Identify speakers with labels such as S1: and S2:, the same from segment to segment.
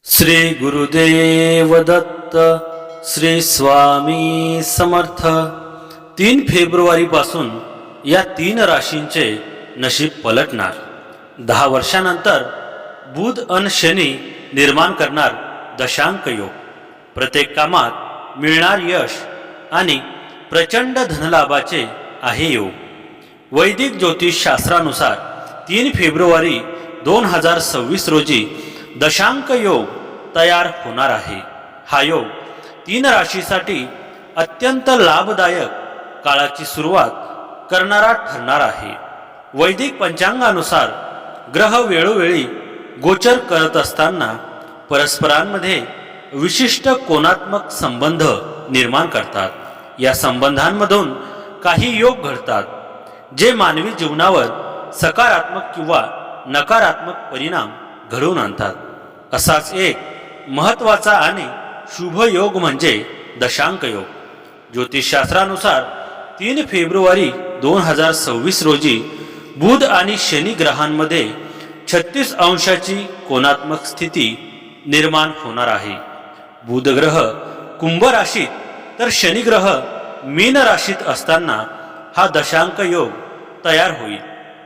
S1: Shri Gurudev Datta. Shri Swami Samarth. 3 February पासून या 3 राशींचे नशीब पलटणार. 10 वर्षानंतर बुध आणि शनी निर्माण करणार दशांक योग. प्रत्येक कामात मिळणार यश आणि प्रचंड धनलाभाचे आहे योग. वैदिक ज्योतिष शास्त्रानुसार 3 फेब्रुवारी 2026 रोजी दशांक योग तयार होणार आहे. हा योग 3 राशीसाठी अत्यंत लाभदायक काळाची सुरुवात करणारा ठरणार आहे. वैदिक पंचांगानुसार ग्रह वेळोवेळी गोचर करत असताना परस्परांमध्ये विशिष्ट कोणात्मक संबंध निर्माण करतात. या संबंधांमधून काही योग घडतात जे मानवी जीवनावर सकारात्मक किंवा नकारात्मक परिणाम घडवून आणतात. असाच एक महत्त्वाचा आणि शुभ योग म्हणजे दशांक योग. ज्योतिषशास्त्रानुसार 3 फेब्रुवारी 2026 रोजी बुध आणि शनी ग्रहांमध्ये 36 अंशाची कोणात्मक स्थिती निर्माण होणार आहे. बुध ग्रह कुंभ राशीत तर शनी ग्रह मीन राशीत असताना हा दशांक योग तयार होईल.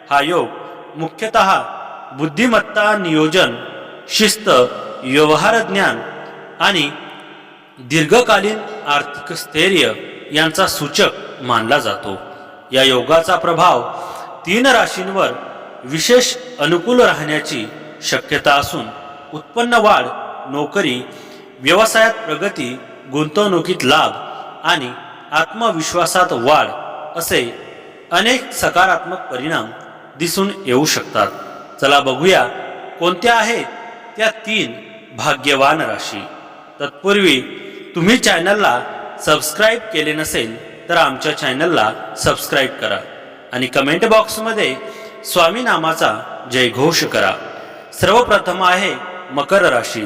S1: हा योग मुख्यतः बुद्धिमत्ता, नियोजन, शिस्त, व्यवहार ज्ञान आणि दीर्घकालीन आर्थिक स्थैर्य यांचा सूचक मानला जातो. या योगाचा प्रभाव 3 राशींवर विशेष अनुकूल राहण्याची शक्यता असून उत्पन्न वाढ, नोकरी, व्यवसायात प्रगती, गुंतवणुकीत लाभ आणि आत्मविश्वासात वाढ असे अनेक सकारात्मक परिणाम दिसून येऊ शकतात. चला बघूया कोणत्या आहेत त्या 3 भाग्यवान राशी. तत्पूर्वी तुम्ही चॅनलला सबस्क्राईब केले नसेल तर आमच्या चॅनलला सबस्क्राईब करा आणि कमेंट बॉक्समध्ये स्वामी नामाचा जयघोष करा. सर्वप्रथम आहे मकर राशी.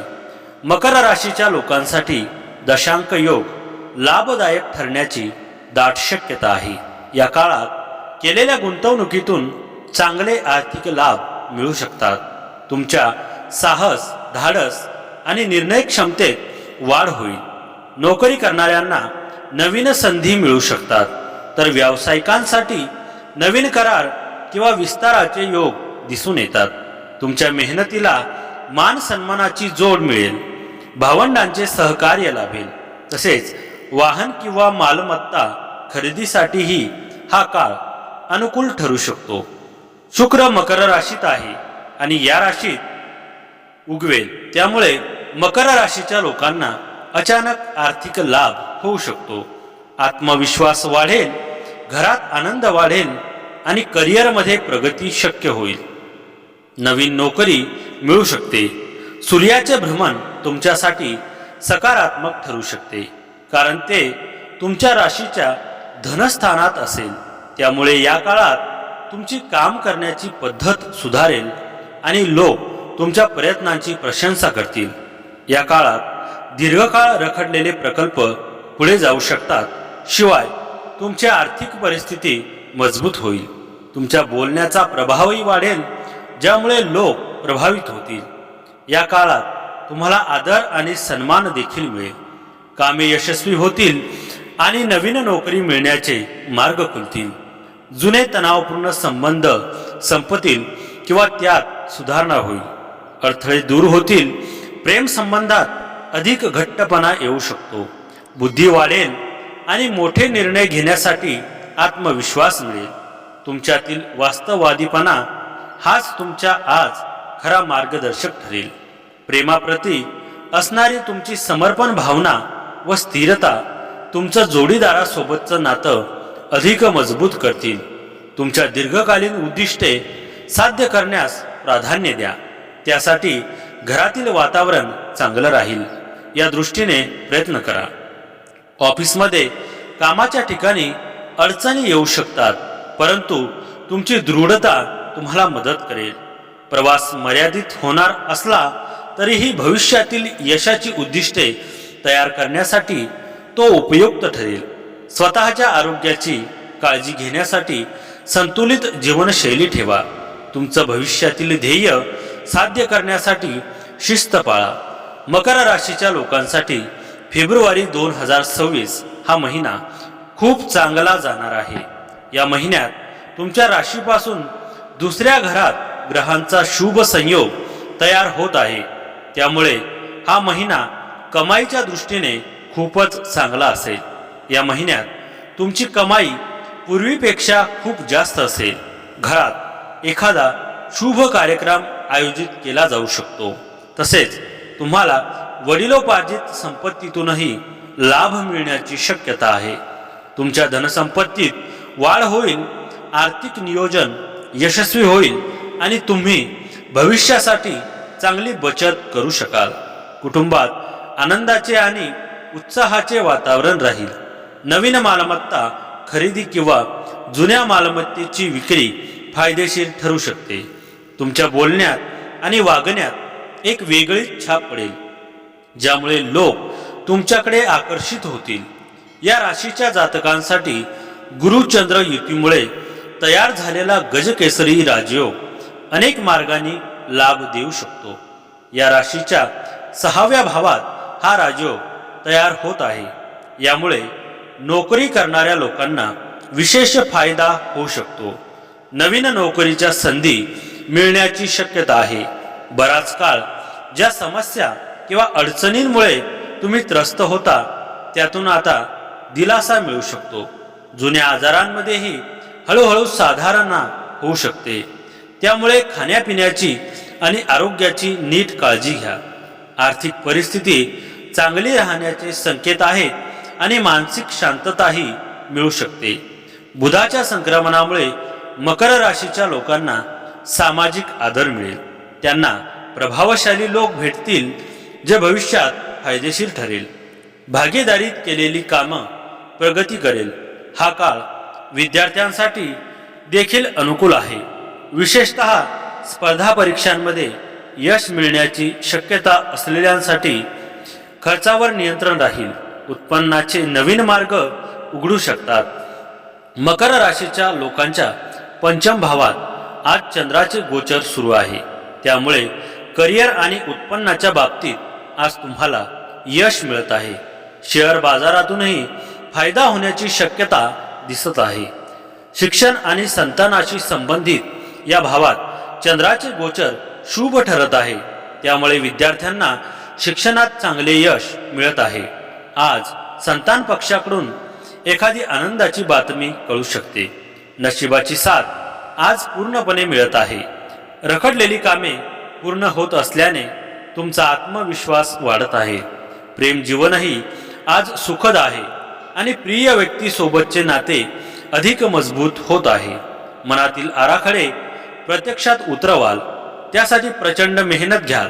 S1: मकर राशीच्या लोकांसाठी दशांक योग लाभदायक ठरण्याची दाट शक्यता आहे. या काळात केलेल्या गुंतवणुकीतून चांगले आर्थिक लाभ मिळू शकतात. तुमच्या साहस, धाडस आणि निर्णय क्षमतेत वाढ होईल. नोकरी करणाऱ्यांना नवीन संधी मिळू शकतात तर व्यावसायिकांसाठी नवीन करार किंवा विस्ताराचे योग दिसून येतात. तुमच्या मेहनतीला मान सन्मानाची जोड मिळेल. भावंडांचे सहकार्य लाभेल. तसेच वाहन किंवा मालमत्ता खरेदीसाठीही हा काळ अनुकूल ठरू शकतो. शुक्र मकर राशीत आहे आणि या राशीत उगवेल, त्यामुळे मकर राशीच्या लोकांना अचानक आर्थिक लाभ होऊ शकतो. आत्मविश्वास वाढेल, घरात आनंद वाढेल आणि करिअरमध्ये प्रगती शक्य होईल. नवीन नोकरी मिळू शकते. सूर्याचे भ्रमण तुमच्यासाठी सकारात्मक ठरू शकते कारण ते तुमच्या राशीच्या धनस्थानात असेल. त्यामुळे या काळात तुमची काम करण्याची पद्धत सुधारेल आणि लोक तुमच्या प्रयत्नांची प्रशंसा करतील. या काळात दीर्घकाळ रखडलेले प्रकल्प पुढे जाऊ शकतात. शिवाय तुमची आर्थिक परिस्थिती मजबूत होईल. तुमच्या बोलण्याचा प्रभावही वाढेल ज्यामुळे लोक प्रभावित होतील. या काळात तुम्हाला आदर आणि सन्मान देखील मिळेल. कामे यशस्वी होतील आणि नवीन नोकरी मिळण्याचे मार्ग खुलतील. जुने तणावपूर्ण संबंध संपतील किंवा त्यात सुधारणा होईल. अडथळे दूर होतील. प्रेम संबंधात अधिक घट्टपणा येऊ शकतो. बुद्धी वाढेल आणि मोठे निर्णय घेण्यासाठी आत्मविश्वास मिळेल. तुमच्यातील वास्तववादीपणा हाच तुमच्या आज खरा मार्गदर्शक ठरेल. प्रेमाप्रती असणारी तुमची समर्पण भावना व स्थिरता तुमचं जोडीदारासोबतचं नातं अधिक मजबूत करतील. तुमच्या दीर्घकालीन उद्दिष्टे साध्य करण्यास प्राधान्य द्या. त्यासाठी घरातील वातावरण चांगलं राहील या दृष्टीने प्रयत्न करा. ऑफिसमध्ये कामाच्या ठिकाणी अडचणी येऊ शकतात परंतु तुमची दृढता तुम्हाला मदत करेल. प्रवास मर्यादित होणार असला तरीही भविष्यातील यशाची उद्दिष्टे तयार करण्यासाठी तो उपयुक्त ठरेल. स्वतःच्या आरोग्याची काळजी घेण्यासाठी संतुलित जीवनशैली ठेवा. तुमचं भविष्यातील ध्येय साध्य करण्यासाठी शिस्त पाळा. मकर राशीच्या लोकांसाठी फेब्रुवारी 2026 हा महिना खूप चांगला जाणार आहे। या महिन्यात तुमच्या राशीपासून दुसऱ्या घरात ग्रहांचा शुभ संयोग तयार होत आहे, त्यामुळे हा महिना कमाईच्या दृष्टीने खूपच चांगला असेल। या महिन्यात तुमची कमाई पूर्वीपेक्षा खूप जास्त असेल। घरात एखादा शुभ कार्यक्रम आयोजित केला जाऊ शकतो। तसेच तुम्हाला वडिलोपार्जित संपत्तीतूनही लाभ मिळण्याची शक्यता आहे। तुमच्या धनसंपत्तीत वाढ होईल, आर्थिक नियोजन यशस्वी होईल आणि तुम्ही भविष्यासाठी चांगली बचत करू शकाल। कुटुंबात आनंदाचे आणि उत्साहाचे वातावरण राहील। नवीन मालमत्ता खरेदी किंवा जुन्या मालमत्तेची विक्री फायदेशीर ठरू शकते। तुमच्या बोलण्यात आणि वागण्यात एक वेगळीच छाप पडेल, ज्यामुळे लोक तुमच्याकडे आकर्षित होतील। या राशीच्या जातकांसाठी गुरुचंद्र युतीमुळे तयार झालेला गजकेसरी राजयोग अनेक मार्गांनी लाभ देऊ शकतो। या राशीच्या 6व्या भावात हा राजयोग तयार होत आहे, यामुळे नोकरी करणाऱ्या लोकांना विशेष फायदा होऊ शकतो। नवीन नोकरीच्या संधी मिळण्याची शक्यता आहे। बराच काळ ज्या समस्या किंवा अडचणींमुळे तुम्ही त्रस्त होता, त्यातून आता दिलासा मिळू शकतो। जुन्या आजारांमध्येही हळूहळू साधारणा होऊ शकते, त्यामुळे खाण्यापिण्याची आणि आरोग्याची नीट काळजी घ्या। आर्थिक परिस्थिती चांगली राहण्याचे संकेत आहेत आणि मानसिक शांतताही मिळू शकते। बुधाच्या संक्रमणामुळे मकर राशीच्या लोकांना सामाजिक आदर मिळेल। त्यांना प्रभावशाली लोक भेटतील, जे भविष्यात फायदेशीर ठरेल। भागीदारीत केलेली कामं प्रगती करेल। हा काळ विद्यार्थ्यांसाठी देखील अनुकूल आहे। विशेषतः स्पर्धा परीक्षांमध्ये यश मिळण्याची शक्यता असलेल्यांसाठी खर्चावर नियंत्रण राहील। उत्पन्नाचे नवीन मार्ग उघडू शकतात। मकर राशीच्या लोकांच्या पंचम भावात आज चंद्राचे गोचर सुरू आहे, त्यामुळे करिअर आणि उत्पन्नाच्या बाबतीत आज तुम्हाला यश मिळत आहे। शेअर बाजारातूनही फायदा होण्याची शक्यता दिसत आहे। शिक्षण आणि संतानाशी संबंधित या भावात चंद्राचे गोचर शुभ ठरत आहे, त्यामुळे विद्यार्थ्यांना शिक्षणात चांगले यश मिळत आहे। आज संतान पक्षाकडून एखादी आनंदाची बातमी कळू शकते। नशिबाची साथ आज पूर्णपणे मिळत आहे। रखडलेली कामे पूर्ण होत असल्याने तुमचा आत्मविश्वास वाढत आहे। प्रेम जीवनही आज सुखद आहे आणि प्रिय व्यक्तीसोबतचे नाते अधिक मजबूत होत आहे। मनातील आराखडे प्रत्यक्षात उतरवाल, त्यासाठी प्रचंड मेहनत घ्याल,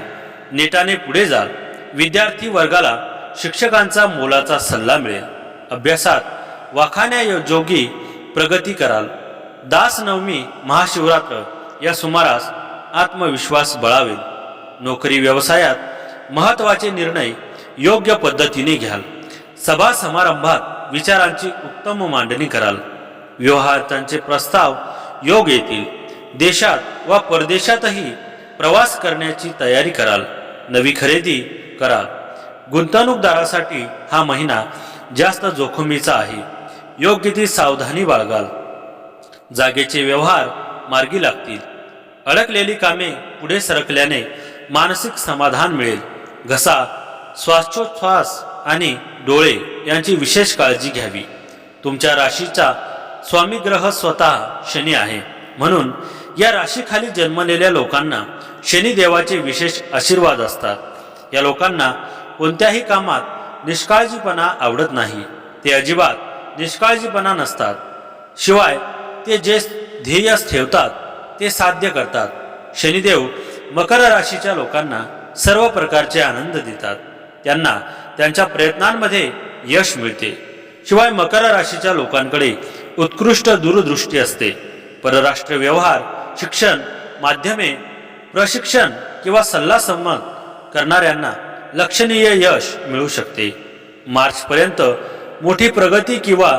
S1: नेटाने पुढे जाल। विद्यार्थी वर्गाला शिक्षकांचा मोलाचा सल्ला मिळेल। अभ्यासात वाखाण्यायोगी प्रगती कराल। दास नवमी, महाशिवरात्र या सुमारास आत्मविश्वास बळावेल। नोकरी व्यवसायात महत्त्वाचे निर्णय योग्य पद्धतीने घ्याल। सभा समारंभात विचारांची उत्तम मांडणी कराल। व्यवहारांचे प्रस्ताव योग येतील। देशात व परदेशातही प्रवास करण्याची तयारी कराल। नवी खरेदी कराल। गुंतवणूकदारासाठी हा महिना जास्त जोखमीचा आहे। योग्य ती सावधानी बाळगाल। जागेचे व्यवहार मार्गी लागतील। अडकलेली कामे पुढे सरकल्याने मानसिक समाधान मिळेल। घसा, श्वासोच्छ्वास आणि डोळे यांची विशेष काळजी घ्यावी। तुमच्या राशीचा स्वामी ग्रह स्वतः शनी आहे, म्हणून या राशीखाली जन्मलेल्या लोकांना शनिदेवाचे विशेष आशीर्वाद असतात। या लोकांना कोणत्याही कामात निष्काळजीपणा आवडत नाही। ते अजिबात निष्काळजीपणा नसतात। शिवाय ते जे ध्येय ठेवतात ते साध्य करतात। शनिदेव मकर राशीच्या लोकांना सर्व प्रकारचे आनंद देतात। त्यांना त्यांच्या प्रयत्नांमध्ये यश मिळते। शिवाय मकर राशीच्या लोकांकडे उत्कृष्ट दूरदृष्टी असते। परराष्ट्र व्यवहार, शिक्षण, माध्यमे, प्रशिक्षण किंवा सल्लासंमत करणाऱ्यांना लक्षणीय यश मिळू शकते। मार्चपर्यंत मोठी प्रगती किंवा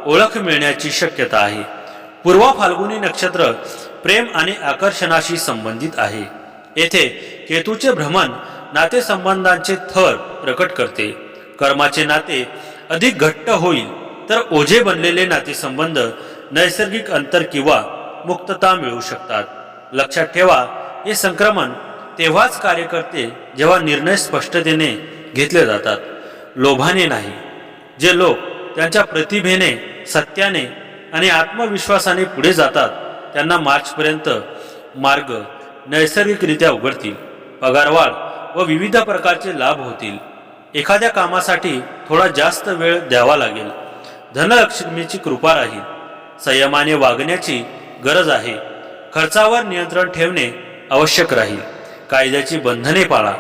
S1: ओळख मिळण्याची शक्यता आहे। पूर्वा फाल्गुनी नक्षत्र प्रेम आणि आकर्षणाशी संबंधित आहे। येथे केतूचे भ्रमण नातेसंबंधांचे थर प्रकट करते. कर्माचे नाते अधिक घट्ट होईल तर ओझे बनलेले नातेसंबंध नैसर्गिक अंतर किंवा मुक्तता मिळू शकतात. लक्षात ठेवा, हे संक्रमण तेव्हाच कार्य करते जेव्हा निर्णय स्पष्टतेने घेतले जातात, लोभाने नाही. जे लोक त्यांच्या प्रतिभेने, सत्याने आणि आत्मविश्वासाने पुढे जातात त्यांना मार्चपर्यंत मार्ग नैसर्गिकरित्या उघडतील. पगारवाढ व विविध प्रकारचे लाभ होतील. एखाद्या कामासाठी थोडा जास्त वेळ द्यावा लागेल. धनलक्ष्मीची कृपा राहील. संयमाने वागण्याची गरज आहे. खर्चावर नियंत्रण ठेवणे आवश्यक राहील. कायद्याची बंधने पाळा.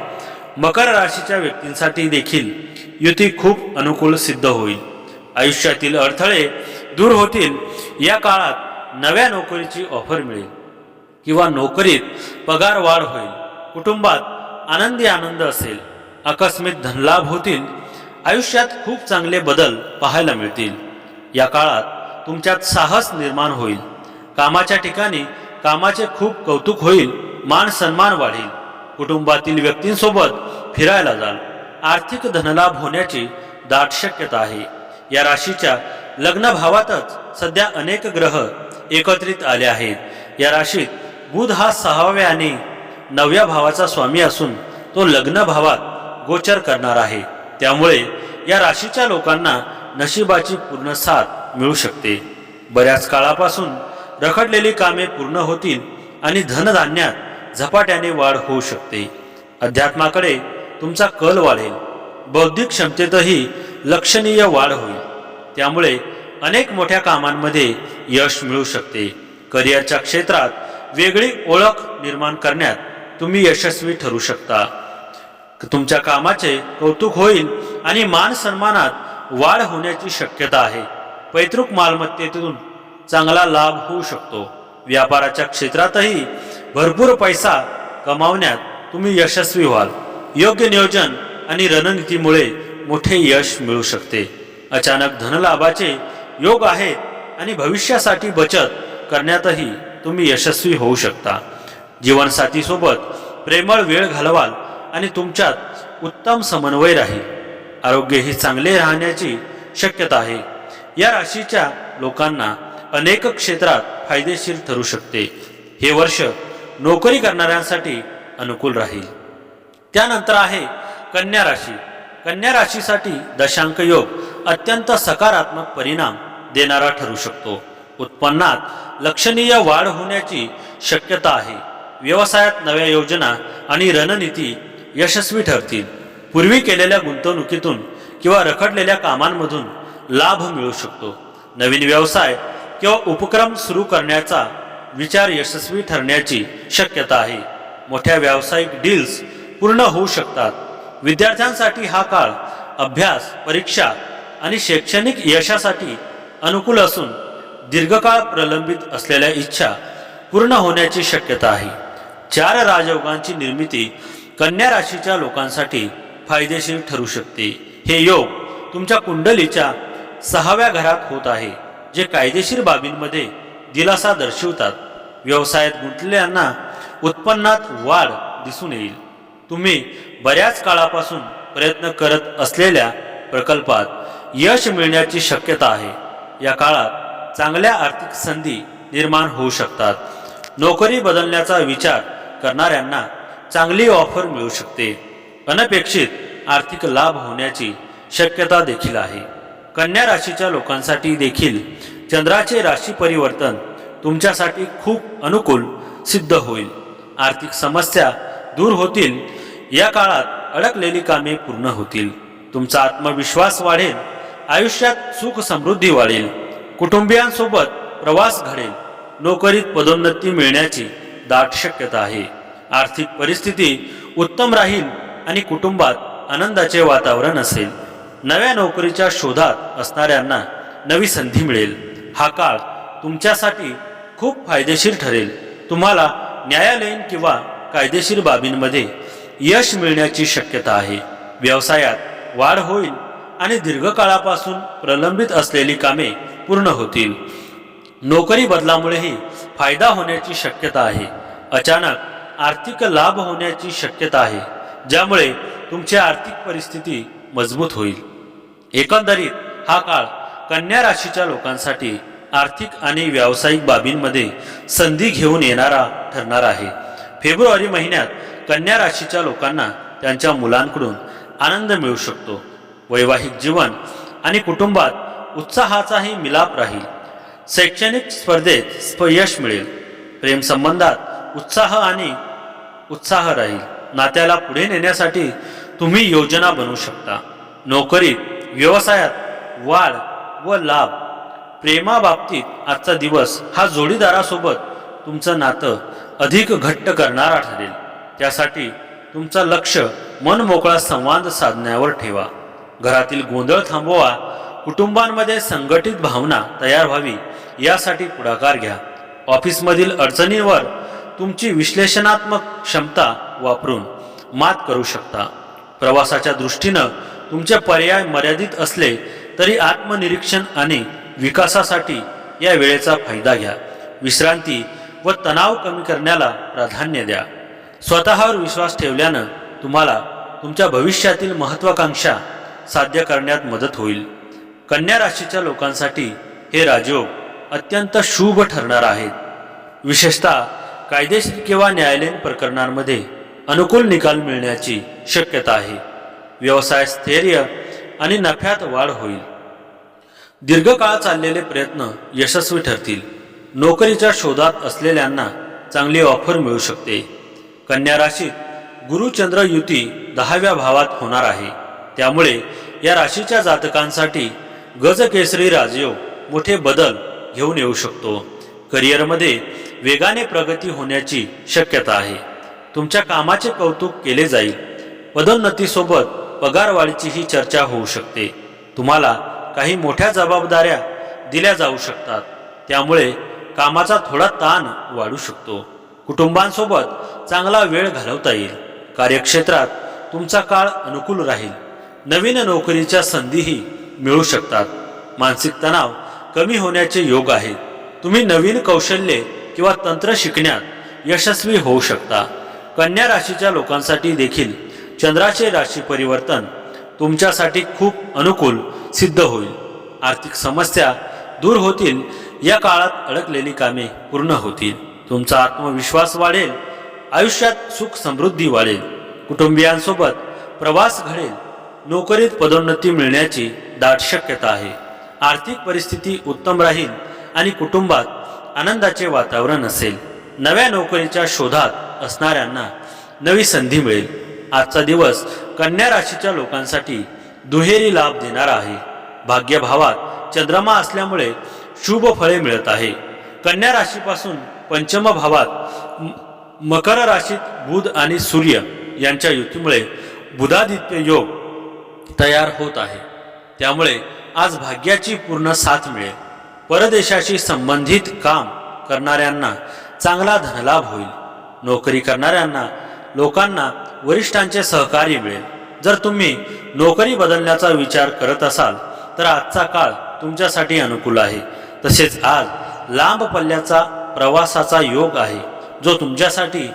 S1: मकर राशीच्या व्यक्तींसाठी देखील युती खूप अनुकूल सिद्ध होईल. आयुष्यातील अडथळे दूर होतील. या काळात नव्या नोकरीची ऑफर मिळेल किंवा नोकरीत पगार वाढ होईल. कुटुंबात आनंद असेल. आकस्मिक धनलाभ होतील. आयुष्यात खूप चांगले बदल पाहायला मिळतील. या काळात तुमच्यात साहस निर्माण होईल. कामाच्या ठिकाणी कामाचे खूप कौतुक होईल. मान सन्मान वाढेल. कुटुंबातील व्यक्तींसोबत फिरायला जाल. आर्थिक धनलाभ होण्याची दाट शक्यता आहे. या राशीच्या लग्न भावातच सध्या अनेक ग्रह एकत्रित आले आहेत. या राशीत बुध हा 6व्या आणि 9व्या भावाचा स्वामी असून तो लग्न भावात गोचर करणार आहे. त्यामुळे या राशीच्या लोकांना नशिबाची पूर्ण साथ मिळू शकते. बऱ्याच काळापासून रखडलेली कामे पूर्ण होतील आणि धनधान्यात झपाट्याने वाढ होऊ शकते. अध्यात्माकडे तुमचा कल वाढेल. बौद्धिक क्षमतेतही लक्षणीय वाढ होईल. त्यामुळे अनेक मोठ्या कामांमध्ये यश मिळू शकते. करिअरच्या क्षेत्रात वेगळी ओळख निर्माण करण्यात तुम्ही यशस्वी ठरू शकता. तुमच्या कामाचे कौतुक होईल आणि मान सन्मानात वाढ होण्याची शक्यता आहे. पैतृक मालमत्तेतून चांगला लाभ होऊ शकतो. व्यापाराच्या क्षेत्रातही भरपूर पैसा कमावण्यात तुम्ही यशस्वी व्हाल. योग्य नियोजन आणि रणनीतीमुळे मोठे यश मिळू शकते. अचानक धनलाभाचे योग आहेत आणि भविष्यासाठी बचत करण्यातही तुम्ही यशस्वी होऊ शकता. जीवनसाथीसोबत प्रेमळ वेळ घालवाल आणि तुमच्यात उत्तम समन्वय राहील. आरोग्यही चांगले राहण्याची शक्यता आहे. या राशीच्या लोकांना अनेक क्षेत्रात फायदेशीर ठरू शकते. हे वर्ष नोकरी करणाऱ्यांसाठी अनुकूल राहील. त्यानंतर आहे कन्या राशी. कन्या राशीसाठी दशांक योग अत्यंत सकारात्मक परिणाम देणारा ठरू शकतो. उत्पन्नात लक्षणीय वाढ होण्याची शक्यता आहे. व्यवसायात नव्या योजना आणि रणनीती यशस्वी ठरतील. पूर्वी केलेल्या गुंतवणुकीतून किंवा रखडलेल्या कामांमधून लाभ मिळू शकतो. नवीन व्यवसाय किंवा उपक्रम सुरू करण्याचा विचार यशस्वी ठरण्याची शक्यता आहे. मोठ्या व्यावसायिक डील्स पूर्ण होऊ शकतात. विद्यार्थ्यांसाठी हा काळ अभ्यास, परीक्षा आणि शैक्षणिक यशासाठी अनुकूल असून दीर्घकाळ प्रलंबित असलेल्या इच्छा पूर्ण होण्याची शक्यता आहे. 4 राजयोगांची निर्मिती कन्या राशीच्या लोकांसाठी फायदेशीर ठरू शकते. हे योग तुमच्या कुंडलीच्या 6व्या घरात होत आहे, जे कायदेशीर बाबींमध्ये दिलासा दर्शवतात. व्यवसायात गुंतलेल्यांना उत्पन्नात वाढ दिसून येईल. तुम्ही बऱ्याच काळापासून प्रयत्न करत असलेल्या प्रकल्पात यश मिळण्याची शक्यता आहे. या काळात चांगल्या आर्थिक संधी निर्माण होऊ शकतात. नोकरी बदलण्याचा विचार करणाऱ्यांना चांगली ऑफर मिळू शकते. अनपेक्षित आर्थिक लाभ होण्याची शक्यता देखील आहे. कन्या राशीच्या लोकांसाठी देखील चंद्राचे राशी परिवर्तन तुमच्यासाठी खूप अनुकूल सिद्ध होईल. आर्थिक समस्या दूर होतील. या काळात अडकलेली कामे पूर्ण होतील. तुमचा आत्मविश्वास वाढेल. आयुष्यात सुख समृद्धी वाढेल. कुटुंबियांसोबत प्रवास घडेल. नोकरीत पदोन्नती मिळण्याची दाट शक्यता आहे. आर्थिक परिस्थिती उत्तम राहील आणि कुटुंबात आनंदाचे वातावरण असेल. नव्या नोकरीच्या शोधात असणाऱ्यांना नवी संधी मिळेल. हा काळ तुमच्यासाठी खूप फायदेशीर ठरेल. तुम्हाला न्यायालयीन किंवा कायदेशीर बाबींमध्ये यश मिळण्याची शक्यता आहे. व्यवसायात वाढ होईल आणि दीर्घकाळापासून प्रलंबित असलेली कामे पूर्ण होतील. नोकरी बदलामुळेही फायदा होण्याची शक्यता आहे. अचानक आर्थिक लाभ होण्याची शक्यता आहे. ज्यामुळे तुमची आर्थिक परिस्थिती मजबूत होईल. एकंदरीत हा काळ कन्या राशीच्या लोकांसाठी आर्थिक आणि व्यावसायिक बाबींमध्ये संधी घेऊन येणारा ठरणार आहे. फेब्रुवारी महिन्यात कन्या राशीच्या लोकांना त्यांच्या मुलांकडून आनंद मिळू शकतो. वैवाहिक जीवन आणि कुटुंबात उत्साहाचाही मिलाप राहील. शैक्षणिक स्पर्धेत यश मिळेल. प्रेमसंबंधात उत्साह राहील. नात्याला पुढे नेण्यासाठी तुम्ही योजना बनवू शकता. नोकरीत व्यवसायात वाढ व लाभ. प्रेमाबाबतीत आजचा दिवस हा जोडीदारासोबत तुमचं नातं अधिक घट्ट करणारा ठरेल. त्यासाठी तुमचं लक्ष मनमोकळा संवाद साधण्यावर ठेवा. घरातील गोंधळ थांबवा. कुटुंबांमध्ये संघटित भावना तयार व्हावी यासाठी पुढाकार घ्या. ऑफिसमधील अडचणींवर तुमची विश्लेषणात्मक क्षमता वापरून मात करू शकता. प्रवासाच्या दृष्टीनं तुमचे पर्याय मर्यादित असले तरी आत्मनिरीक्षण आणि विकासासाठी या वेळेचा फायदा घ्या. विश्रांती व तणाव कमी करण्याला प्राधान्य द्या. स्वतःवर विश्वास ठेवल्यानं तुम्हाला तुमच्या भविष्यातील महत्त्वाकांक्षा साध्य करण्यात मदत होईल. कन्या राशीच्या लोकांसाठी हे राजयोग अत्यंत शुभ ठरणार आहेत. विशेषतः कायदेशीर किंवा न्यायालयीन प्रकरणांमध्ये अनुकूल निकाल मिळण्याची शक्यता आहे. व्यवसाय स्थैर्य आणि नफ्यात वाढ होईल. दीर्घकाळ चाललेले प्रयत्न यशस्वी ठरतील. नोकरीच्या शोधात असलेल्यांना चांगली ऑफर मिळू शकते. कन्या राशीत गुरुचंद्र युती 10व्या भावात होणार आहे. त्यामुळे या राशीच्या जातकांसाठी गजकेसरी राजयोग मोठे बदल घेऊन येऊ शकतो. करिअरमध्ये वेगाने प्रगती होण्याची शक्यता आहे. तुमच्या कामाचे कौतुक केले जाईल. पदोन्नतीसोबत पगारवाढीचीही चर्चा होऊ शकते. तुम्हाला काही मोठ्या जबाबदाऱ्या दिल्या जाऊ शकतात. त्यामुळे कामाचा थोडा ताण वाढू शकतो. कुटुंबांसोबत चांगला वेळ घालवता येईल. कार्यक्षेत्रात तुमचा काळ अनुकूल राहील. नवीन नोकरीच्या संधीही मिळू शकतात. मानसिक तणाव कमी होण्याचे योग आहेत. तुम्ही नवीन कौशल्ये किंवा तंत्र शिकण्यात यशस्वी होऊ शकता. कन्या राशीच्या लोकांसाठी देखील चंद्राचे राशी परिवर्तन तुमच्यासाठी खूप अनुकूल सिद्ध होईल. आर्थिक समस्या दूर होतील. या काळात अडकलेली कामे पूर्ण होतील. तुमचा आत्मविश्वास वाढेल. आयुष्यात सुख समृद्धी वाढेल. कुटुंबियांसोबत प्रवास घडेल. नोकरीत पदोन्नती मिळण्याची दाट शक्यता आहे. आर्थिक परिस्थिती उत्तम राहील आणि कुटुंबात आनंदाचे वातावरण असेल. नव्या नोकरीच्या शोधात असणाऱ्यांना नवी संधी मिळेल. आजचा दिवस कन्या राशीच्या लोकांसाठी दुहेरी लाभ देणारा आहे. भाग्यभावात चंद्रमा असल्यामुळे शुभ फळे मिळत आहे. कन्या राशीपासून पंचम भावात मकर राशीत बुध आणि सूर्य यांच्या युतीमुळे बुधादित्य योग तयार होत आहे. त्यामुळे आज भाग्याची पूर्ण साथ मिळेल. परदेशाशी संबंधित काम करणाऱ्यांना चांगला धनलाभ होईल. नोकरी करणाऱ्यांना लोकांना वरिष्ठांचे सहकार्य मिळेल. जर तुम्ही नोकरी बदलण्याचा विचार करत असाल तर आजचा काळ तुमच्यासाठी अनुकूल आहे. तसेच आज लांब पल्ल्याचा प्रवासाचा योग आहे जो तुमच्यासाठी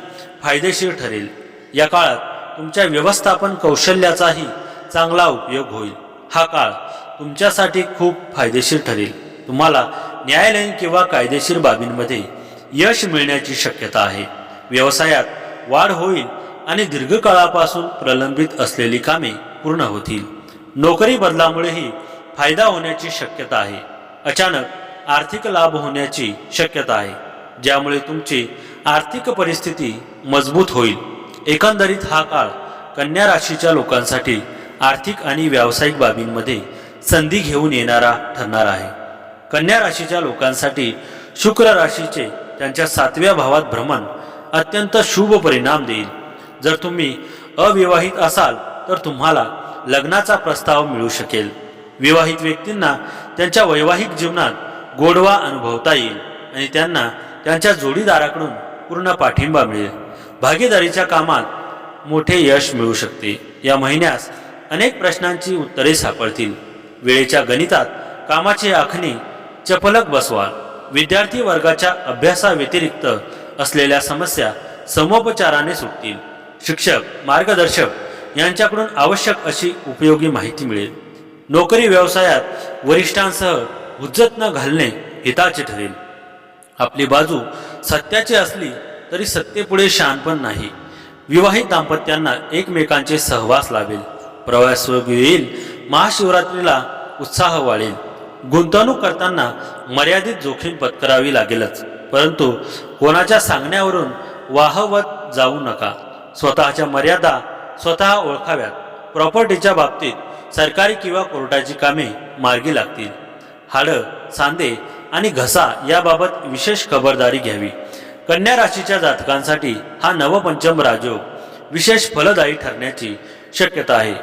S1: फायदेशीर ठरेल. या काळात तुमच्या व्यवस्थापन कौशल्याचाही चांगला उपयोग होईल. हा काळ तुमच्यासाठी खूप फायदेशीर ठरेल. तुम्हाला न्यायालयीन किंवा कायदेशीर बाबींमध्ये यश मिळण्याची शक्यता आहे. व्यवसायात वाढ होईल आणि दीर्घकाळापासून प्रलंबित असलेली कामे पूर्ण होतील. नोकरी बदलामुळेही फायदा होण्याची शक्यता आहे. अचानक आर्थिक लाभ होण्याची शक्यता आहे ज्यामुळे तुमची आर्थिक परिस्थिती मजबूत होईल. एकंदरीत हा काळ कन्या राशीच्या लोकांसाठी आर्थिक आणि व्यावसायिक बाबींमध्ये संधी घेऊन येणारा ठरणार आहे. कन्या राशीच्या लोकांसाठी शुक्र राशीचे त्यांच्या 7व्या भावात भ्रमण अत्यंत शुभ परिणाम देईल. जर तुम्ही अविवाहित असाल तर तुम्हाला लग्नाचा प्रस्ताव मिळू शकेल. विवाहित व्यक्तींना त्यांच्या वैवाहिक जीवनात गोडवा अनुभवता येईल आणि त्यांना त्यांच्या जोडीदाराकडून पूर्ण पाठिंबा मिळेल. भागीदारीच्या कामात मोठे यश मिळू शकते. या महिन्यास अनेक प्रश्नांची उत्तरे सापडतील. वेळेच्या गणितात कामाची आखणी चपलक बसवाल. विद्यार्थी वर्गाच्या अभ्यासाव्यतिरिक्त असलेल्या समस्या समोपचाराने सुटतील. शिक्षक, मार्गदर्शक यांच्याकडून आवश्यक अशी उपयोगी माहिती मिळेल. नोकरी व्यवसायात वरिष्ठांसह हुज्जत न घालणे हिताचे ठरेल. आपली बाजू सत्याची असली तरी सत्तेपुढे शहाणपण नाही. विवाहित दाम्पत्यांना एकमेकांचे सहवास लाभेल. प्रवास येईल. महाशिवरात्रीला उत्साह वाढेल. गुंतवणूक करताना मर्यादित जोखीम पत्करावी लागेलच, परंतु कोणाच्या सांगण्यावरून वाहवत जाऊ नका. स्वतःच्या मर्यादा स्वतः ओळखाव्यात. प्रॉपर्टीच्या बाबतीत सरकारी किंवा कोर्टाची कामे मार्गी लागतील. हाडं, सांधे आणि घसा याबाबत विशेष खबरदारी घ्यावी. कन्या राशीच्या जातकांसाठी हा नवपंचम राजयोग विशेष फलदायी ठरण्याची शक्यता आहे.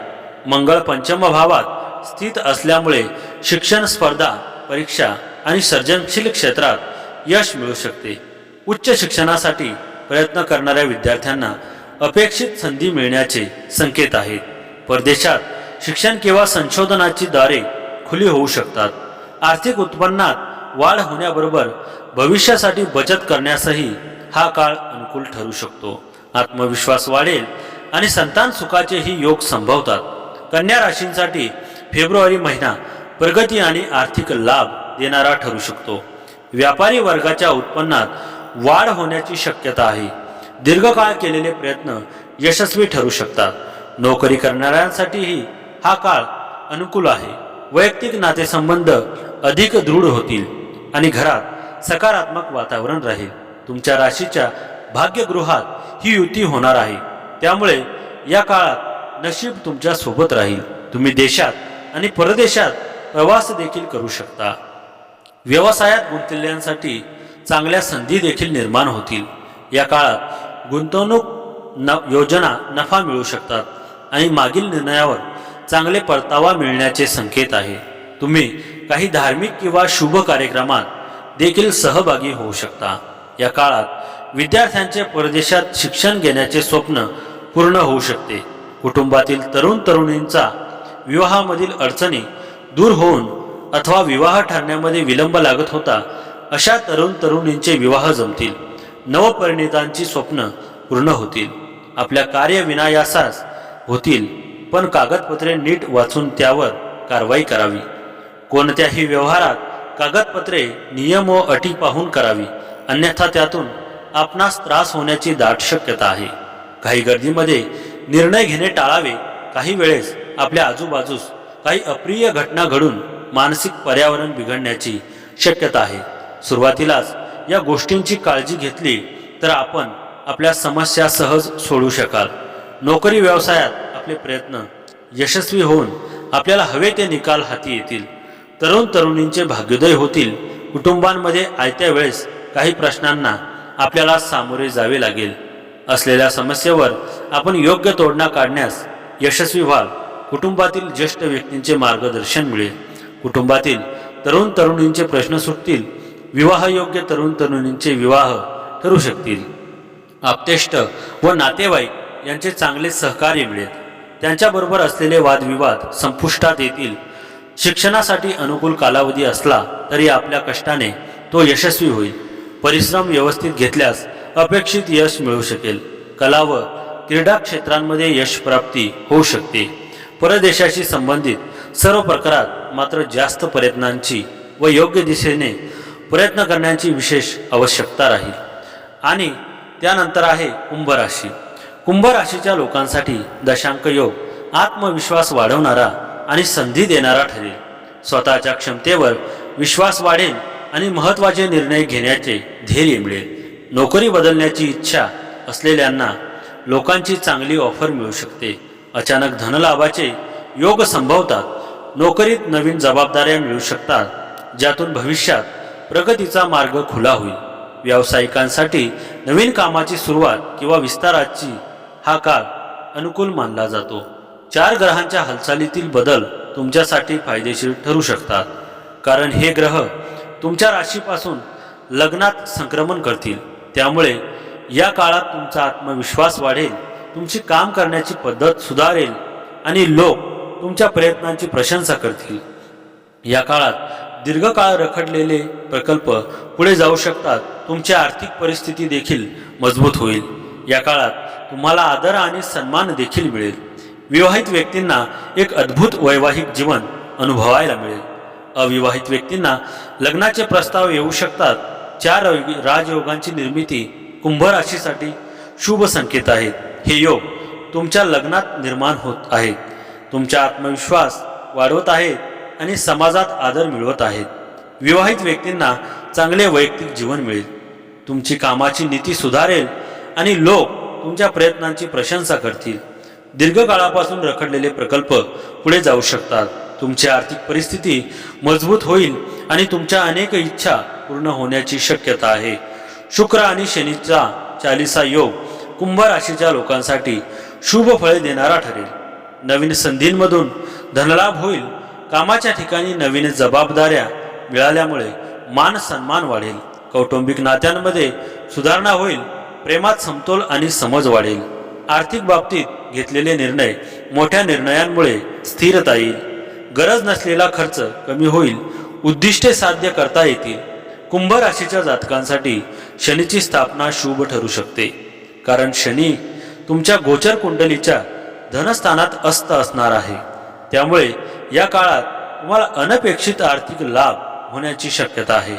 S1: मंगळ पंचम भावात स्थित असल्यामुळे शिक्षण, स्पर्धा परीक्षा आणि सर्जनशील क्षेत्रात यश मिळू शकते. उच्च शिक्षणासाठी प्रयत्न करणाऱ्या विद्यार्थ्यांना अपेक्षित संधी मिळण्याचे संकेत आहेत. परदेशात शिक्षण किंवा संशोधनाची दारे खुली होऊ शकतात. आर्थिक उत्पन्नात वाढ होण्याबरोबर भविष्यासाठी बचत करण्यासही हा काळ अनुकूल ठरू शकतो. आत्मविश्वास वाढेल आणि संतान सुखाचेही योग संभवतात. कन्या राशींसाठी फेब्रुवारी महिना प्रगती आणि आर्थिक लाभ देणारा ठरू शकतो. व्यापारी वर्गाच्या उत्पन्नात वाढ होण्याची शक्यता आहे. दीर्घकाळ केलेले प्रयत्न यशस्वी ठरू शकतात. नोकरी करणाऱ्यांसाठीही हा काळ अनुकूल आहे. वैयक्तिक नातेसंबंध अधिक दृढ होतील आणि घरात सकारात्मक वातावरण राहील. तुमच्या राशीच्या भाग्यगृहात ही युती होणार आहे, त्यामुळे या काळात नशीब तुमच्या सोबत राहील. तुम्ही देशात आणि परदेशात प्रवास देखील करू शकता. व्यवसायात गुंतलेल्यांसाठी चांगल्या संधी देखील निर्माण होतील. या काळात गुंतवणूक योजना नफा मिळू शकतात आणि मागील निर्णयावर चांगले परतावा मिळण्याचे संकेत आहे. तुम्ही काही धार्मिक किंवा शुभ कार्यक्रमात देखील सहभागी होऊ शकता. या काळात विद्यार्थ्यांचे परदेशात शिक्षण घेण्याचे स्वप्न पूर्ण होऊ शकते. कुटुंबातील तरुण तरुणींचा विवाहामधील अडचणी दूर होऊन अथवा विवाह ठरण्यामध्ये विलंब लागत होता अशा तरुण तरुणींचे विवाह जमतील. नवपरिणितांची स्वप्न पूर्ण होतील. आपल्या कार्यविनायासास होतील, पण कागदपत्रे नीट वाचून त्यावर कारवाई करावी. कोणत्याही व्यवहारात कागदपत्रे नियम व अटी पाहून करावी, अन्यथा त्यातून आपणास त्रास होण्याची दाट शक्यता आहे. काही गर्दीमध्ये निर्णय घेणे टाळावे. काही वेळेस आपल्या आजूबाजूस काही अप्रिय घटना घडून मानसिक पर्यावरण बिघडण्याची शक्यता आहे. सुरुवातीलाच या गोष्टींची काळजी घेतली तर आपण आपल्या समस्या सहज सोडवू शकाल. नोकरी व्यवसायात आपले प्रयत्न यशस्वी होऊन आपल्याला हवे ते निकाल हाती येतील. तरुण तरुणींचे भाग्योदय होतील. कुटुंबांमध्ये आयत्या वेळेस काही प्रश्नांना आपल्याला सामोरे जावे लागेल. असलेल्या समस्येवर आपण योग्य तोडगा काढण्यास यशस्वी व्हाल. कुटुंबातील ज्येष्ठ व्यक्तींचे मार्गदर्शन मिळेल. कुटुंबातील तरुण तरुणींचे प्रश्न सुटतील. विवाहयोग्य तरुण तरुणींचे विवाह ठरू शकतील. आप्तेष्ट व नातेवाईक यांचे चांगले सहकार्य मिळेल. त्यांच्याबरोबर असलेले वादविवाद संपुष्टात येतील. शिक्षणासाठी अनुकूल कालावधी असला तरी आपल्या कष्टाने तो यशस्वी होईल. परिश्रम व्यवस्थित घेतल्यास अपेक्षित यश मिळू शकेल. कला व क्रीडा क्षेत्रांमध्ये यश प्राप्ती होऊ शकते. परदेशाशी संबंधित सर्व प्रकारात मात्र जास्त प्रयत्नांची व योग्य दिशेने प्रयत्न करण्याची विशेष आवश्यकता राहील. आणि त्यानंतर आहे कुंभ राशी. कुंभ राशीच्या लोकांसाठी दशांक योग आत्मविश्वास वाढवणारा आणि संधी देणारा ठरेल. स्वतःच्या क्षमतेवर विश्वास वाढेल आणि महत्त्वाचे निर्णय घेण्याचे धैर्य मिळेल. नोकरी बदलण्याची इच्छा असलेल्यांना लोकांची चांगली ऑफर मिळू शकते. अचानक धनलाभाचे योग संभवतात. नोकरीत नवीन जबाबदाऱ्या मिळू शकतात, ज्यातून भविष्यात प्रगतीचा मार्ग खुला होईल. व्यावसायिकांसाठी नवीन कामाची सुरुवात किंवा विस्ताराची हा काळ अनुकूल मानला जातो. 4 ग्रहांच्या हालचालीतील बदल तुमच्यासाठी फायदेशीर ठरू शकतात, कारण हे ग्रह तुमच्या राशीपासून लग्नात संक्रमण करतील. त्यामुळे या काळात तुमचा आत्मविश्वास वाढेल, तुमची काम करण्याची पद्धत सुधारेल आणि लोक तुमच्या प्रयत्नांची प्रशंसा करतील. या काळात दीर्घकाळ रखडलेले प्रकल्प पुढे जाऊ शकतात. तुमची आर्थिक परिस्थिती देखील मजबूत होईल. या काळात तुम्हाला आदर आणि सन्मान देखील मिळेल. विवाहित व्यक्तींना एक अद्भुत वैवाहिक जीवन अनुभवायला मिळेल. अविवाहित व्यक्तींना लग्नाचे प्रस्ताव येऊ शकतात. 4 राजयोगांची निर्मिती कुंभ राशीसाठी शुभ संकेत आहेत. हे योग तुमच्या लग्नात निर्माण होत आहेत, तुमचा आत्मविश्वास वाढवत आहेत आणि समाजात आदर मिळवत आहेत. विवाहित व्यक्तींना चांगले वैयक्तिक जीवन मिळेल. तुमची कामाची नीती सुधारेल आणि लोक तुमच्या प्रयत्नांची प्रशंसा करतील. दीर्घकाळापासून रखडलेले प्रकल्प पुढे जाऊ शकतात. तुमची आर्थिक परिस्थिती मजबूत होईल आणि तुमच्या अनेक इच्छा पूर्ण होण्याची शक्यता आहे. शुक्र आणि शनीचा चालीसा योग कुंभ राशीच्या लोकांसाठी शुभ फळे देणारा ठरेल. नवीन संधींमधून धनलाभ होईल. कामाच्या ठिकाणी नवीन जबाबदाऱ्या मिळाल्यामुळे मान सन्मान वाढेल. कौटुंबिक नात्यांमध्ये सुधारणा होईल. प्रेमात समतोल आणि समज वाढेल. आर्थिक बाबतीत घेतलेले निर्णय मोठ्या निर्णयांमुळे स्थिरता येईल. गरज नसलेला खर्च कमी होईल. उद्दिष्टे साध्य करता येतील. कुंभ राशीच्या जातकांसाठी शनीची स्थापना शुभ ठरू शकते, कारण शनी तुमच्या गोचर कुंडलीच्या धनस्थानात अस्त असणार आहे. त्यामुळे या काळात तुम्हाला अनपेक्षित आर्थिक लाभ होण्याची शक्यता आहे.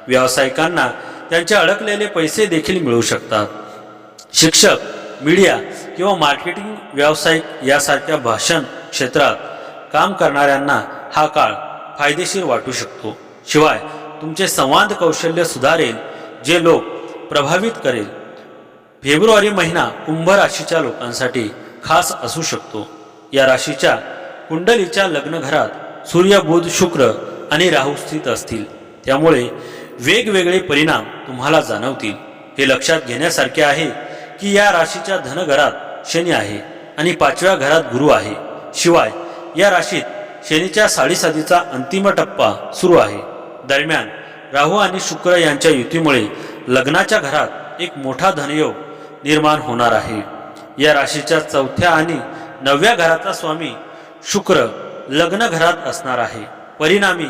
S1: व्यावसायिकांना त्यांचे अडकलेले पैसे देखील मिळू शकतात. शिक्षक, मीडिया किंवा मार्केटिंग व्यावसायिक यासारख्या भाषण क्षेत्रात काम करणाऱ्यांना हा काळ फायदेशीर वाटू शकतो. शिवाय तुमचे संवाद कौशल्य सुधारेल, जे लोक प्रभावित करेल. फेब्रुवारी महिना कुंभ राशीच्या लोकांसाठी खास असू शकतो. या राशीच्या कुंडलीच्या लग्न घरात सूर्य, बुध, शुक्र आणि राहू स्थित असतील. त्यामुळे वेगवेगळे परिणाम तुम्हाला जाणवतील. हे लक्षात घेण्यासारखे आहे की या राशीच्या धनघरात शनी आहे आणि 5व्या घरात गुरु आहे. शिवाय या राशीत शनीच्या साडेसातीचा अंतिम टप्पा सुरू आहे. दरम्यान राहू आणि शुक्र यांच्या युतीमुळे लग्नाच्या घरात एक मोठा धनयोग निर्माण होणार आहे. या राशीच्या 4थ्या आणि 9व्या घराचा स्वामी शुक्र लग्न घरात असणार आहे. परिणामी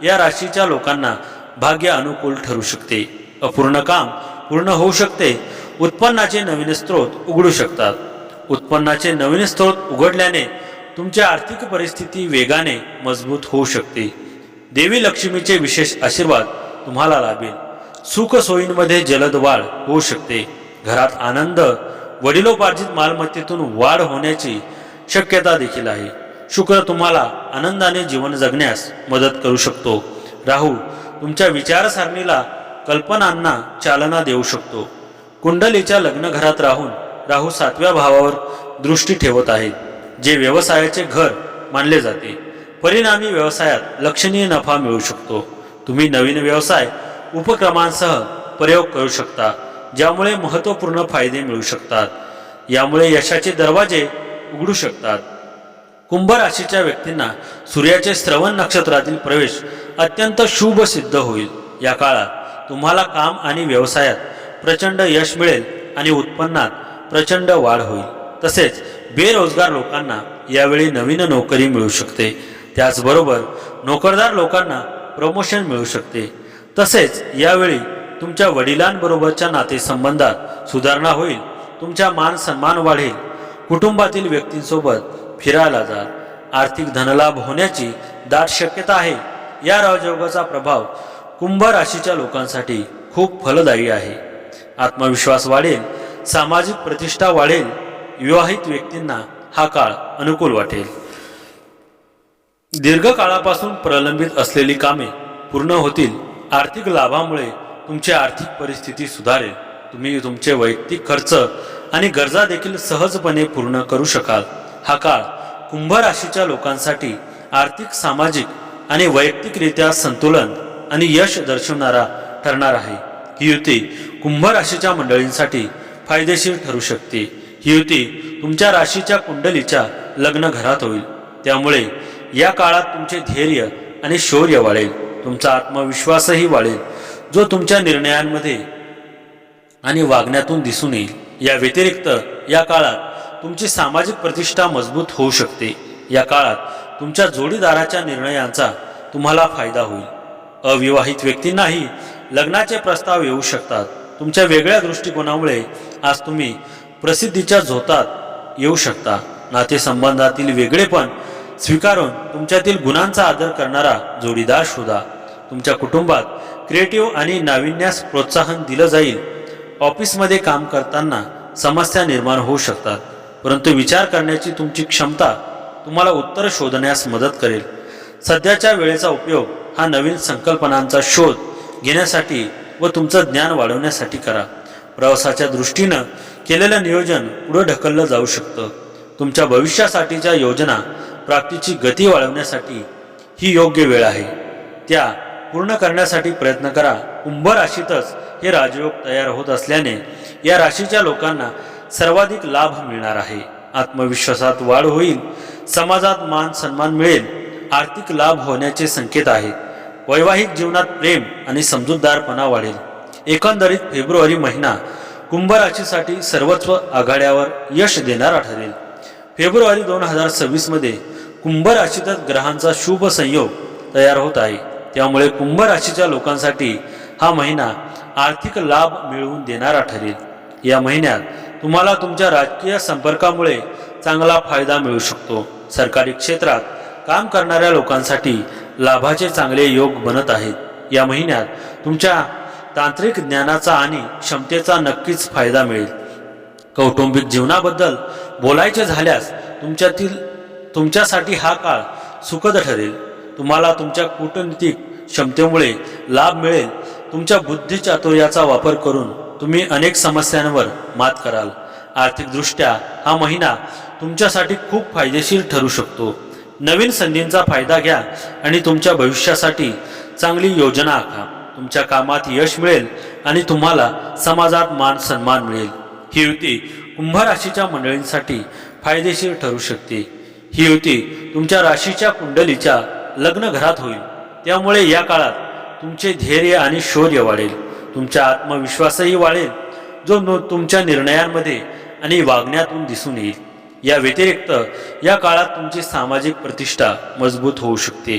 S1: या राशीच्या लोकांना भाग्य अनुकूल ठरू शकते. अपूर्ण काम पूर्ण होऊ शकते. उत्पन्नाचे नवीन स्रोत उघडू शकतात. उत्पन्नाचे नवीन स्रोत उघडल्याने तुमची आर्थिक परिस्थिती वेगाने मजबूत होऊ शकते. देवी लक्ष्मीचे विशेष आशीर्वाद तुम्हाला लाभेल. सुख सोयींमध्ये जलद वाढ होऊ शकते. घरात आनंद, वडिलोपार्जित मालमत्तेतून वाढ होण्याची शक्यता देखील आहे. शुक्र तुम्हाला आनंदाने जीवन जगण्यास मदत करू शकतो. राहू तुमच्या विचारसरणीला, कल्पनांना चालना देऊ शकतो. कुंडलीच्या लग्न घरात राहू 7व्या भावावर दृष्टी ठेवत आहेत, जे व्यवसायाचे घर मानले जाते. परिणामी व्यवसायात लक्षणीय नफा मिळू शकतो. तुम्ही नवीन व्यवसाय उपक्रमांसह प्रयोग करू शकता, ज्यामुळे महत्त्वपूर्ण फायदे मिळू शकतात. यामुळे यशाचे दरवाजे उघडू शकतात. कुंभ राशीच्या व्यक्तींना सूर्याचे श्रवण नक्षत्रातील प्रवेश अत्यंत शुभ सिद्ध होईल. या काळात तुम्हाला काम आणि व्यवसायात प्रचंड यश मिळेल आणि उत्पन्नात प्रचंड वाढ होईल. तसेच बेरोजगार लोकांना यावेळी नवीन नोकरी मिळू शकते. त्याचबरोबर नोकरदार लोकांना प्रमोशन मिळू शकते. तसेच यावेळी तुमच्या वडिलांबरोबरच्या नातेसंबंधात सुधारणा होईल. तुमचा मान सन्मान वाढेल. कुटुंबातील व्यक्तींसोबत फिरायला जा. आर्थिक धनलाभ होण्याची दाट शक्यता आहे. या राजयोगाचा प्रभाव कुंभ राशीच्या लोकांसाठी खूप फलदायी आहे. आत्मविश्वास वाढेल. सामाजिक प्रतिष्ठा वाढेल. विवाहित व्यक्तींना हा काळ अनुकूल वाटेल. दीर्घकाळापासून प्रलंबित असलेली कामे पूर्ण होतील. आर्थिक लाभामुळे तुमची आर्थिक परिस्थिती सुधारेल. तुम्ही तुमचे वैयक्तिक खर्च आणि गरजा देखील सहजपणे पूर्ण करू शकाल. हा काळ कुंभ राशीच्या लोकांसाठी आर्थिक, सामाजिक आणि वैयक्तिकरित्या संतुलन आणि यश दर्शवणारा ठरणार आहे. ही युती कुंभ राशीच्या मंडळींसाठी फायदेशीर ठरू शकते. ही युती तुमच्या राशीच्या कुंडलीच्या लग्न घरात होईल. त्यामुळे या काळात तुमचे धैर्य आणि शौर्य वाढेल. तुमचा आत्मविश्वासही वाढेल, जो तुमच्या निर्णयांमध्ये आणि वागण्यातून दिसून येईल. या व्यतिरिक्त या काळात तुमची सामाजिक प्रतिष्ठा मजबूत होऊ शकते. या काळात तुमच्या जोडीदाराच्या निर्णयांचा तुम्हाला फायदा होईल. अविवाहित व्यक्तींनाही लग्नाचे प्रस्ताव येऊ शकतात. तुमच्या वेगळ्या दृष्टिकोनामुळे आज तुम्ही प्रसिद्धीच्या झोतात येऊ शकता. नातेसंबंधातील वेगळेपण स्वीकारून तुमच्यातील गुणांचा आदर करणारा जोडीदार शोधा. तुमच्या कुटुंबात क्रिएटिव्ह आणि नाविन्यास प्रोत्साहन दिलं जाईल. ऑफिसमध्ये काम करताना समस्या निर्माण होऊ शकतात, परंतु विचार करण्याची तुमची क्षमता तुम्हाला उत्तर शोधण्यास मदत करेल. सध्याच्या वेळेचा उपयोग हा नवीन संकल्पनांचा शोध घेण्यासाठी व तुमचं ज्ञान वाढवण्यासाठी करा. प्रवासाच्या दृष्टीनं केलेलं नियोजन पुढे ढकललं जाऊ शकतं. तुमच्या भविष्यासाठीच्या योजना प्राप्तीची गती वाढवण्यासाठी ही योग्य वेळ आहे. त्या पूर्ण करण्यासाठी प्रयत्न करा. कुंभ राशीतच हे राजयोग तयार होत असल्याने या राशीच्या लोकांना सर्वाधिक लाभ मिळणार आहे. आत्मविश्वासात वाढ होईल. समाजात मान सन्मान मिळेल. आर्थिक लाभ होण्याचे संकेत आहेत. वैवाहिक जीवनात प्रेम आणि समजूतदारपणा वाढेल. एकंदरीत फेब्रुवारी महिना कुंभ राशीसाठी सर्वस्व आघाड्यावर यश देणारा ठरेल. फेब्रुवारी 2026 मध्ये कुंभ राशीतच ग्रहांचा शुभ संयोग तयार होत आहे. त्यामुळे कुंभ राशीच्या लोकांसाठी हा महिना आर्थिक लाभ मिळवून देणारा ठरेल. या महिन्यात तुम्हाला तुमच्या राजकीय संपर्कामुळे चांगला फायदा मिळू शकतो. सरकारी क्षेत्रात काम करणाऱ्या लोकांसाठी लाभाचे चांगले योग बनत आहेत. या महिन्यात तुमच्या तांत्रिक ज्ञानाचा आणि क्षमतेचा नक्कीच फायदा मिळेल. कौटुंबिक जीवनाबद्दल बोलायचे झाल्यास तुमच्यासाठी हा काळ सुखद ठरेल. तुम्हाला तुमच्या कूटनीतिक क्षमतेमुळे लाभ मिळेल. तुमच्या बुद्धिचातुर्याचा वापर करून तुम्ही अनेक समस्यांवर मात कराल. आर्थिकदृष्ट्या हा महिना तुमच्यासाठी खूप फायदेशीर ठरू शकतो. नवीन संधींचा फायदा घ्या आणि तुमच्या भविष्यासाठी चांगली योजना आखा. तुमच्या कामात यश मिळेल आणि तुम्हाला समाजात मान सन्मान मिळेल. ही युती कुंभ राशीच्या मंडळींसाठी फायदेशीर ठरू शकते. ही युती तुमच्या राशीच्या कुंडलीच्या लग्न घरात होईल. त्यामुळे या काळात तुमचे धैर्य आणि शौर्य वाढेल. तुमचा आत्मविश्वासही वाढेल, जो तुमच्या निर्णयांमध्ये आणि वागण्यातून दिसून येईल. या व्यतिरिक्त या काळात तुमची सामाजिक प्रतिष्ठा मजबूत होऊ शकते.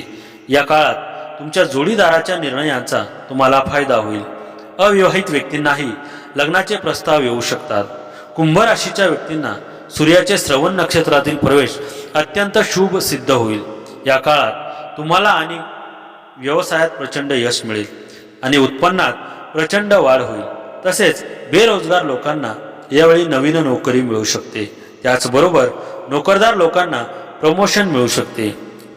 S1: या काळात तुमच्या जोडीदाराच्या निर्णयांचा तुम्हाला फायदा होईल. अविवाहित व्यक्तींनाही लग्नाचे प्रस्ताव येऊ शकतात. कुंभ राशीच्या व्यक्तींना सूर्याचे श्रवण नक्षत्रातील प्रवेश अत्यंत शुभ सिद्ध होईल. या काळात तुम्हाला आणि व्यवसायात प्रचंड यश मिळेल आणि उत्पन्नात प्रचंड वाढ होईल. तसेच बेरोजगार लोकांना यावेळी नवीन नोकरी मिळू शकते. त्याचबरोबर नोकरदार लोकांना प्रमोशन मिळू शकते.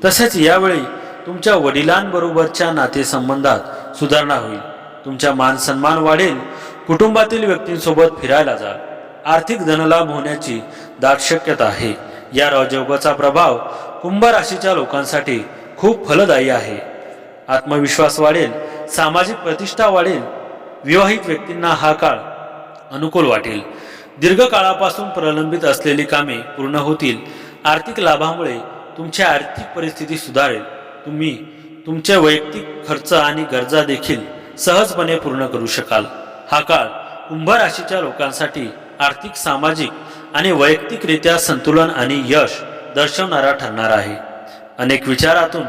S1: तसेच यावेळी तुमच्या वडिलांबरोबरच्या नातेसंबंधात सुधारणा होईल. तुमचा मान सन्मान वाढेल. कुटुंबातील व्यक्तींसोबत फिरायला जा. आर्थिक धनलाभ होण्याची दाट शक्यता आहे. या राजयोगाचा प्रभाव कुंभ राशीच्या लोकांसाठी खूप फलदायी आहे. आत्मविश्वास वाढेल. सामाजिक प्रतिष्ठा वाढेल. विवाहित व्यक्तींना हा काळ अनुकूल वाटेल. दीर्घकाळापासून प्रलंबित असलेली कामे पूर्ण होतील. आर्थिक लाभामुळे तुमची आर्थिक परिस्थिती सुधारेल. तुम्ही तुमचे वैयक्तिक खर्च आणि गरजा देखील सहजपणे पूर्ण करू शकाल. हा काळ कुंभ राशीच्या लोकांसाठी आर्थिक, सामाजिक आणि वैयक्तिकरित्या संतुलन आणि यश दर्शवणारा ठरणार आहे. अनेक विचारातून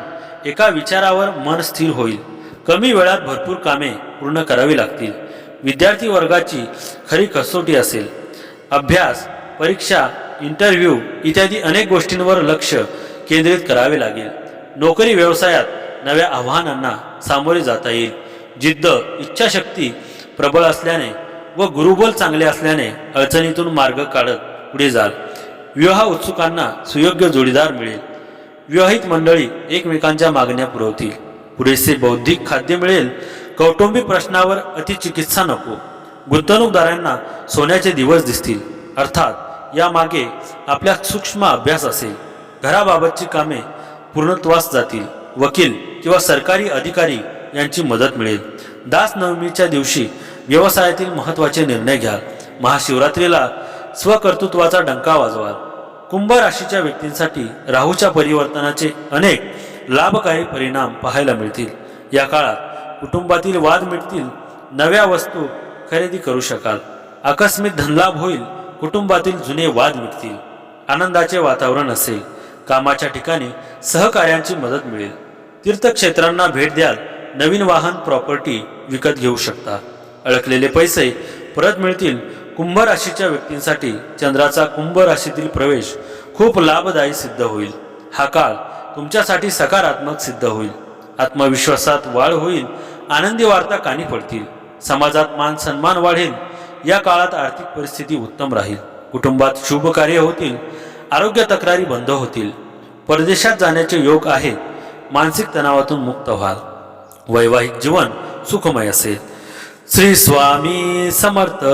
S1: एका विचारावर मन स्थिर होईल. कमी वेळात भरपूर कामे पूर्ण करावी लागतील. विद्यार्थी वर्गाची खरी कसोटी असेल. अभ्यास, परीक्षा, इंटरव्ह्यू इत्यादी अनेक गोष्टींवर लक्ष केंद्रित करावे लागेल. नोकरी व्यवसायात नव्या आव्हानांना सामोरे जाता येईल. जिद्द, इच्छाशक्ती प्रबळ असल्याने व गुरुबल चांगले असल्याने अडचणीतून मार्ग काढत पुढे जाल. विवाह उत्सुकांना सुयोग्य जोडीदार मिळेल. विवाहित मंडळी एकमेकांच्या मागण्या पुरवतील. पुरेसे बौद्धिक खाद्य मिळेल. कौटुंबिक प्रश्नावर अतिचिकित्सा नको. गुंतवणूकदारांना सोन्याचे दिवस दिसतील. अर्थात यामागे आपल्या सूक्ष्म अभ्यास असेल. घराबाबतची कामे पूर्णत्वास जातील. वकील किंवा सरकारी अधिकारी यांची मदत मिळेल. दास नवमीच्या दिवशी व्यवसायातील महत्त्वाचे निर्णय घ्याल. महाशिवरात्रीला स्वकर्तृत्वाचा डंका वाजवाल. कुंभ राशीच्या व्यक्तींसाठी राहूच्या परिवर्तनाचे अनेक लाभकारी परिणाम पाहायला मिळतील. या काळात कुटुंबातील वाद मिटतील. नव्या वस्तू खरेदी करू शकाल. आकस्मिक धनलाभ होईल. कुटुंबातील जुने वाद मिटतील. आनंदाचे वातावरण असेल. कामाच्या ठिकाणी सहकार्यांची मदत मिळेल. तीर्थक्षेत्रांना भेट द्याल. नवीन वाहन, प्रॉपर्टी विकत घेऊ शकता. अडकलेले पैसे परत मिळतील. कुंभ राशीच्या व्यक्तींसाठी चंद्राचा कुंभ राशीतील प्रवेश खूप लाभदायी सिद्ध होईल. हा काळ तुमच्यासाठी सकारात्मक सिद्ध होईल. आत्मविश्वासात वाढ होईल. आनंदी वार्ता कानी पडतील. समाजात मान सन्मान वाढेल. या काळात आर्थिक परिस्थिती उत्तम राहील. कुटुंबात शुभ कार्य होतील. आरोग्य तक्रारी बंद होतील. परदेशात जाण्याचे योग आहेत. मानसिक तणावातून मुक्त व्हाल. वैवाहिक जीवन सुखमय असेल. श्री स्वामी समर्थ.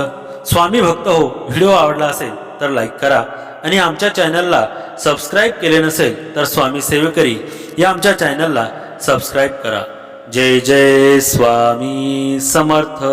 S1: स्वामी भक्त हो. व्हिडिओ आवडला असेल तर लाईक करा आणि आमच्या चॅनलला सबस्क्राईब केले नसेल तर स्वामी सेवेकरी या आमच्या चॅनलला सबस्क्राईब करा. जय जय स्वामी समर्थ.